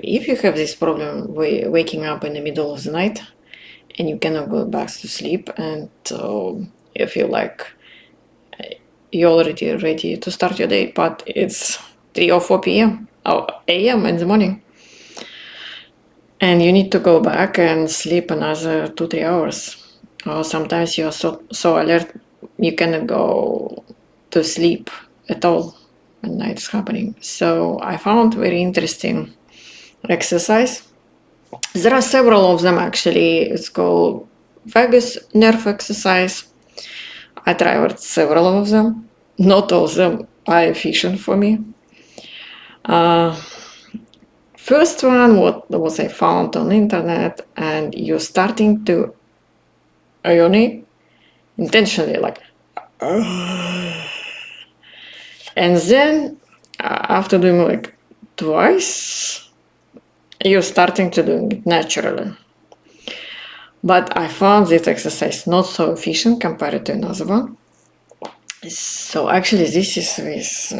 If you have this problem waking up in the middle of the night and you cannot go back to sleep, and you feel like you're already ready to start your day, but it's 3 or 4 p.m. or a.m. in the morning, and you need to go back and sleep another 2-3 hours, or sometimes you're so alert you cannot go to sleep at all when night is happening. So I found very interesting exercise. There are several of them actually. It's called vagus nerve exercise. I tried several of them. Not all of them are efficient for me. First one, what was I found on the internet, and you're starting to urinate intentionally, like, and then after doing like twice, you're starting to do it naturally. But I found this exercise not so efficient compared to another one. So actually, this is with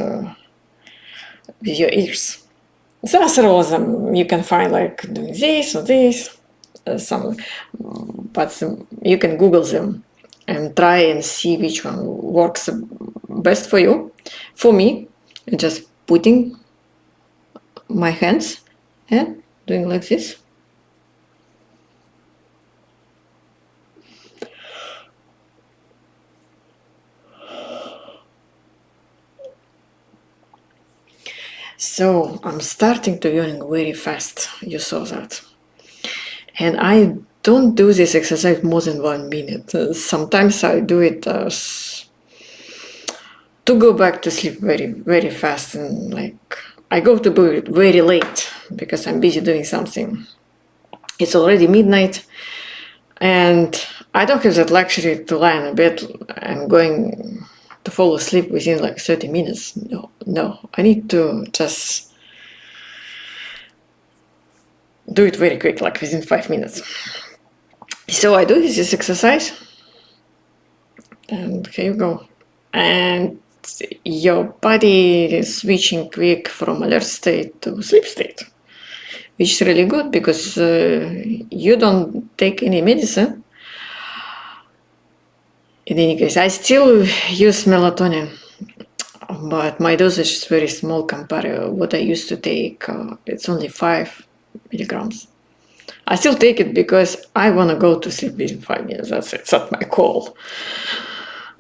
your ears. There are several of them you can find, like doing this or this, some, but you can Google them and try and see which one works best for you. For me, just putting my hands and doing like this. So I'm starting to yawn very fast. You saw that. And I don't do this exercise more than 1 minute. Sometimes I do it to go back to sleep very, very fast. And like I go to bed very late because I'm busy doing something. It's already midnight. And I don't have that luxury to lie in a bed and going to fall asleep within like 30 minutes. No. I need to just do it very quick, like within 5 minutes. So I do this exercise, and here you go. And your body is switching quick from alert state to sleep state, which is really good because you don't take any medicine. In any case, I still use melatonin, but my dosage is very small compared to what I used to take. It's only 5 milligrams. I still take it because I want to go to sleep within 5 minutes. That's my call.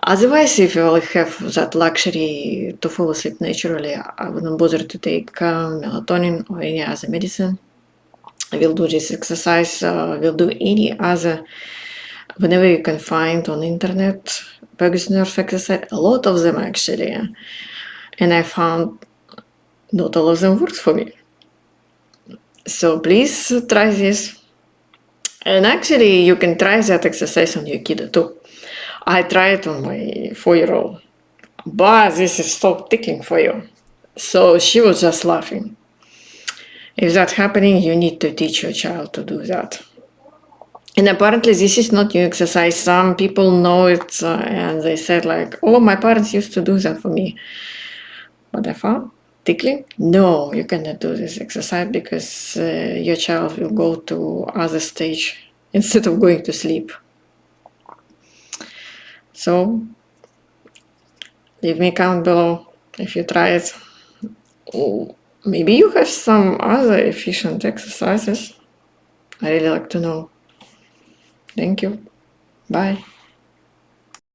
Otherwise, if you will have that luxury to fall asleep naturally, I wouldn't bother to take melatonin or any other medicine. I will do this exercise. Will do any other, whenever you can find on internet, vagus nerve exercise. A lot of them actually, and I found not all of them works for me. So please try this. And actually, you can try that exercise on your kid too. I tried on my 4-year-old, but this is stop ticking for you. So she was just laughing. If that's happening, you need to teach your child to do that. And apparently this is not new exercise. Some people know it and they said like, oh, my parents used to do that for me. But I found tickling? No, you cannot do this exercise because your child will go to other stage instead of going to sleep. So leave me a comment below if you try it. Maybe you have some other efficient exercises. I really like to know. Thank you. Bye.